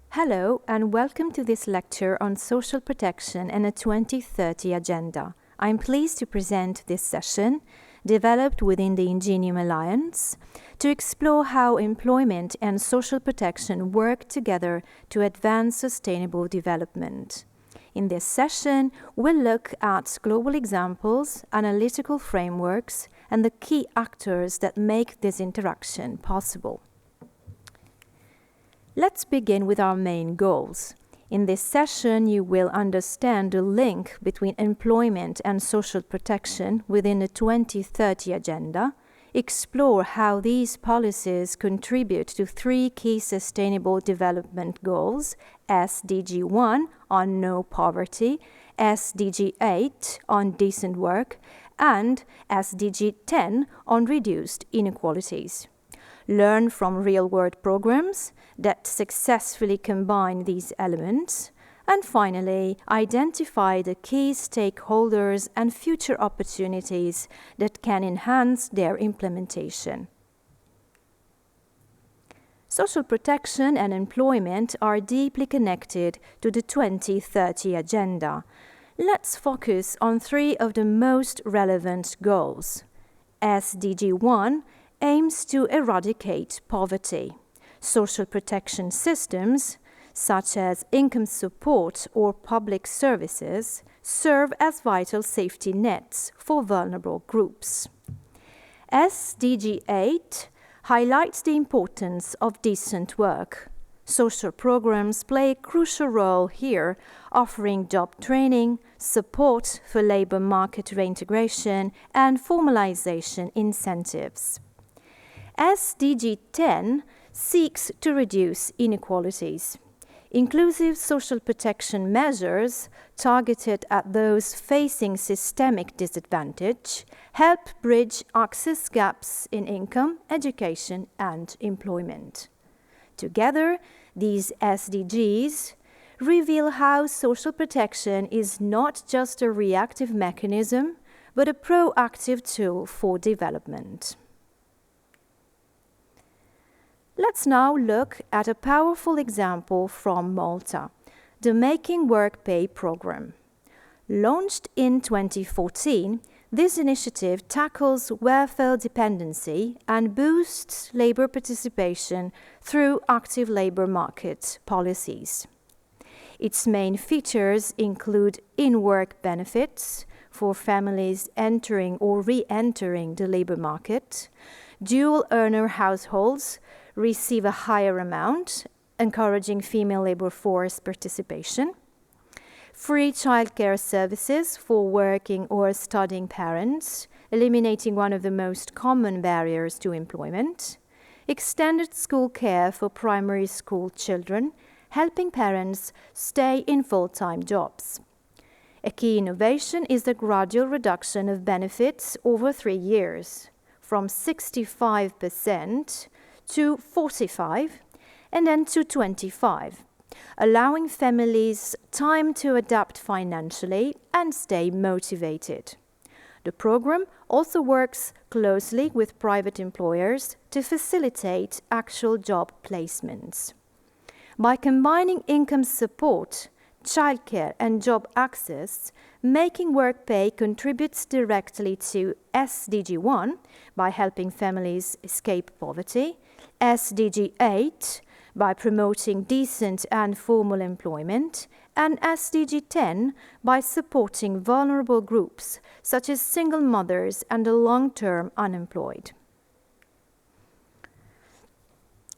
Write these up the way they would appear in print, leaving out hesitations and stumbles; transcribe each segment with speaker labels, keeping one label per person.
Speaker 1: Hello and welcome to this lecture on social protection and a 2030 agenda. I'm pleased to present this session, developed within the Ingenium Alliance, to explore how employment and social protection work together to advance sustainable development. In this session, we'll look at global examples, analytical frameworks, and the key actors that make this interaction possible. Let's begin with our main goals. In this session, you will understand the link between employment and social protection within the 2030 agenda, explore how these policies contribute to three key sustainable development goals: SDG 1 on no poverty, SDG 8 on decent work, and SDG 10 on reduced inequalities. Learn from real-world programs that successfully combine these elements, and finally, identify the key stakeholders and future opportunities that can enhance their implementation. Social protection and employment are deeply connected to the 2030 agenda. Let's focus on three of the most relevant goals. SDG 1 aims to eradicate poverty. Social protection systems, such as income support or public services, serve as vital safety nets for vulnerable groups. SDG 8 highlights the importance of decent work. Social programs play a crucial role here, offering job training, support for labor market reintegration, and formalization incentives. SDG 10 seeks to reduce inequalities. Inclusive social protection measures targeted at those facing systemic disadvantage help bridge access gaps in income, education, and employment. Together, these SDGs reveal how social protection is not just a reactive mechanism, but a proactive tool for development. Let's now look at a powerful example from Malta, the Making Work Pay program. Launched in 2014, this initiative tackles welfare dependency and boosts labor participation through active labor market policies. Its main features include in-work benefits for families entering or re-entering the labor market. Dual-earner households receive a higher amount, encouraging female labor force participation. Free childcare services for working or studying parents, eliminating one of the most common barriers to employment. Extended school care for primary school children, helping parents stay in full-time jobs. A key innovation is the gradual reduction of benefits over 3 years, from 65% to 45% and then to 25%, allowing families time to adapt financially and stay motivated. The program also works closely with private employers to facilitate actual job placements. By combining income support, childcare, and job access, Making Work Pay contributes directly to SDG 1 by helping families escape poverty, SDG 8 by promoting decent and formal employment, and SDG 10 by supporting vulnerable groups such as single mothers and the long-term unemployed.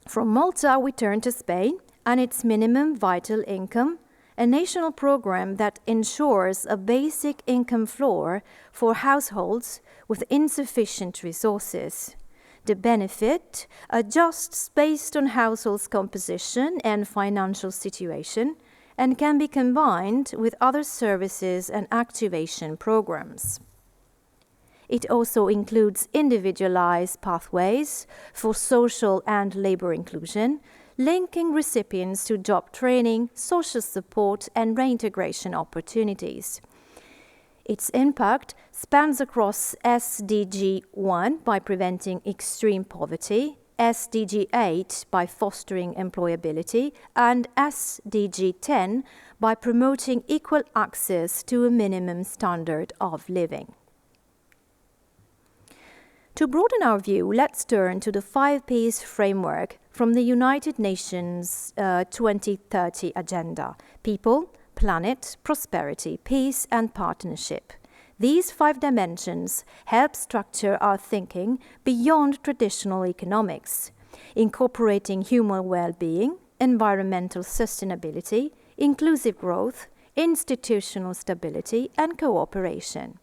Speaker 1: From Malta, we turn to Spain and its minimum vital income, a national program that ensures a basic income floor for households with insufficient resources. The benefit adjusts based on households' composition and financial situation and can be combined with other services and activation programs. It also includes individualized pathways for social and labor inclusion, linking recipients to job training, social support, and reintegration opportunities. Its impact spans across SDG 1 by preventing extreme poverty, SDG 8 by fostering employability, and SDG 10 by promoting equal access to a minimum standard of living. To broaden our view, let's turn to the 5 Ps framework from the United Nations 2030 Agenda: People, Planet, Prosperity, Peace, and Partnership. These 5 dimensions help structure our thinking beyond traditional economics, incorporating human well-being, environmental sustainability, inclusive growth, institutional stability, and cooperation.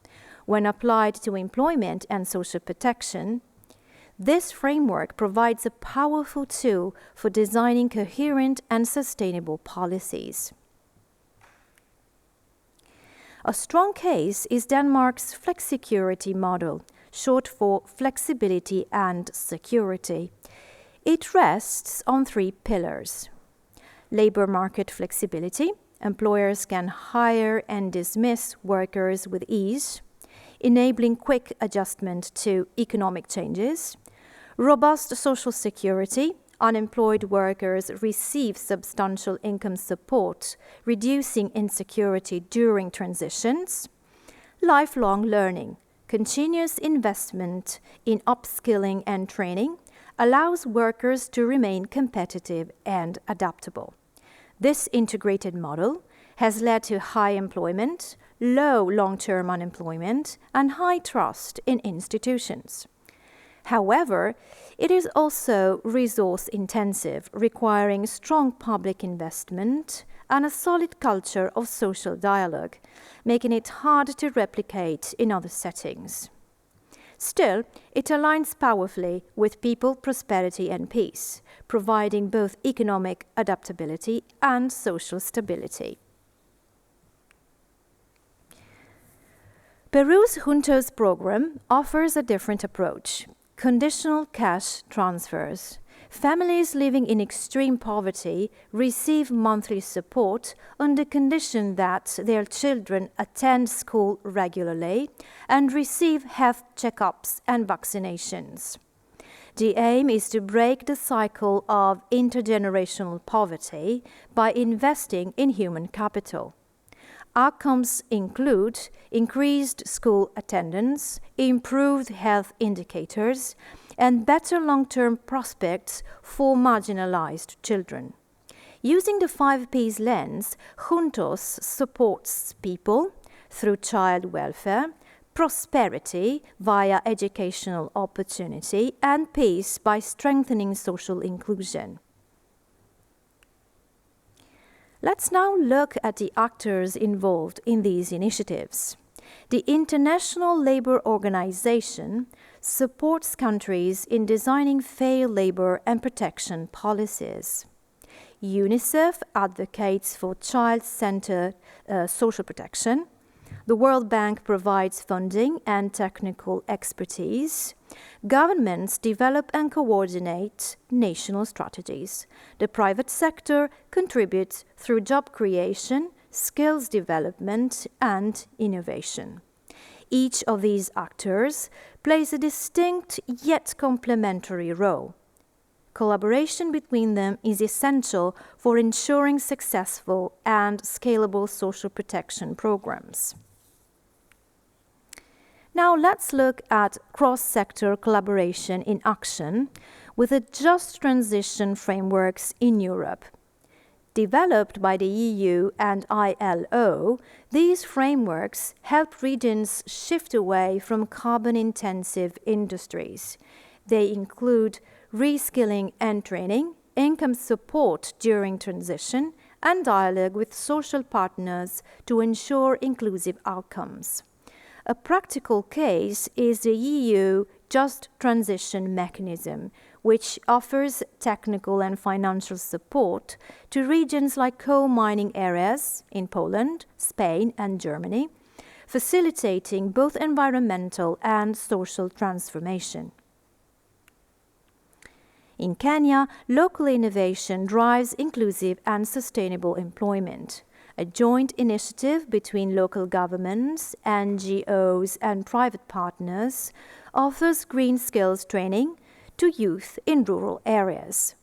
Speaker 1: When applied to employment and social protection, this framework provides a powerful tool for designing coherent and sustainable policies. A strong case is Denmark's flexicurity model, short for flexibility and security. It rests on 3 pillars: labor market flexibility. Employers can hire and dismiss workers with ease, enabling quick adjustment to economic changes. Robust social security. Unemployed workers receive substantial income support, reducing insecurity during transitions. Lifelong learning. Continuous investment in upskilling and training allows workers to remain competitive and adaptable. This integrated model has led to high employment, low long-term unemployment, and high trust in institutions. However, it is also resource-intensive, requiring strong public investment and a solid culture of social dialogue, making it hard to replicate in other settings. Still, it aligns powerfully with people, prosperity, and peace, providing both economic adaptability and social stability. Peru's Juntos program offers a different approach: conditional cash transfers. Families living in extreme poverty receive monthly support on the condition that their children attend school regularly and receive health checkups and vaccinations. The aim is to break the cycle of intergenerational poverty by investing in human capital. Outcomes include increased school attendance, improved health indicators, and better long-term prospects for marginalized children. Using the 5 Ps lens, Juntos supports people through child welfare, prosperity via educational opportunity, and peace by strengthening social inclusion. Let's now look at the actors involved in these initiatives. The International Labour Organization supports countries in designing fair labor and protection policies. UNICEF advocates for child-centered social protection. The World Bank provides funding and technical expertise. Governments develop and coordinate national strategies. The private sector contributes through job creation, skills development, and innovation. Each of these actors plays a distinct yet complementary role. Collaboration between them is essential for ensuring successful and scalable social protection programs. Now let's look at cross-sector collaboration in action with the Just Transition frameworks in Europe. Developed by the EU and ILO, these frameworks help regions shift away from carbon-intensive industries. They include reskilling and training, income support during transition, and dialogue with social partners to ensure inclusive outcomes. A practical case is the EU Just Transition mechanism, which offers technical and financial support to regions like coal mining areas in Poland, Spain, and Germany, facilitating both environmental and social transformation. In Kenya, local innovation drives inclusive and sustainable employment. A joint initiative between local governments, NGOs, and private partners offers green skills training, to youth in rural areas.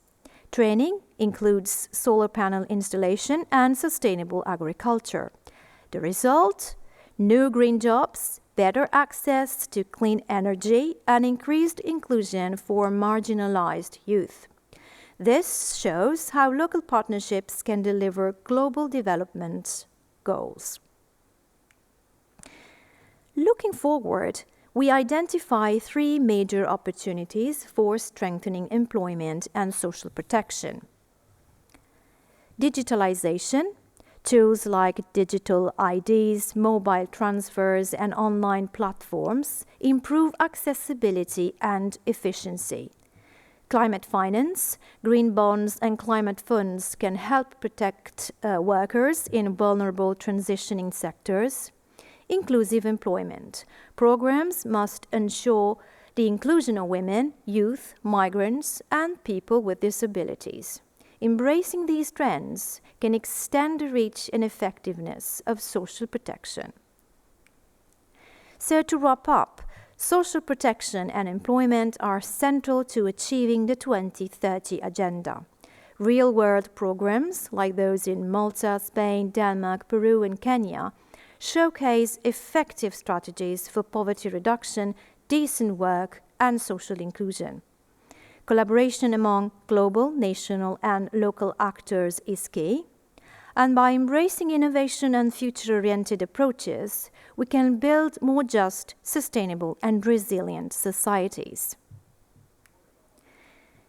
Speaker 1: Training includes solar panel installation and sustainable agriculture. The result? New green jobs, better access to clean energy, and increased inclusion for marginalized youth. This shows how local partnerships can deliver global development goals. Looking forward, we identify 3 major opportunities for strengthening employment and social protection. Digitalization. Tools like digital IDs, mobile transfers, and online platforms improve accessibility and efficiency. Climate finance, green bonds, and climate funds can help protect workers in vulnerable transitioning sectors. Inclusive employment. Programs must ensure the inclusion of women, youth, migrants, and people with disabilities. Embracing these trends can extend the reach and effectiveness of social protection. So to wrap up, social protection and employment are central to achieving the 2030 Agenda. Real-world programs, like those in Malta, Spain, Denmark, Peru, and Kenya, showcase effective strategies for poverty reduction, decent work, and social inclusion. Collaboration among global, national, and local actors is key. And by embracing innovation and future-oriented approaches, we can build more just, sustainable, and resilient societies.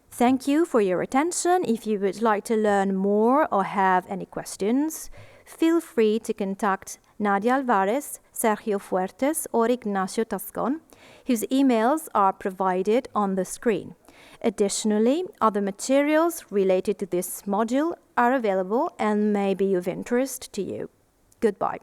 Speaker 1: Thank you for your attention. If you would like to learn more or have any questions, feel free to contact Nadia Alvarez, Sergio Fuertes, or Ignacio Tascon, whose emails are provided on the screen. Additionally, other materials related to this module are available and may be of interest to you. Goodbye.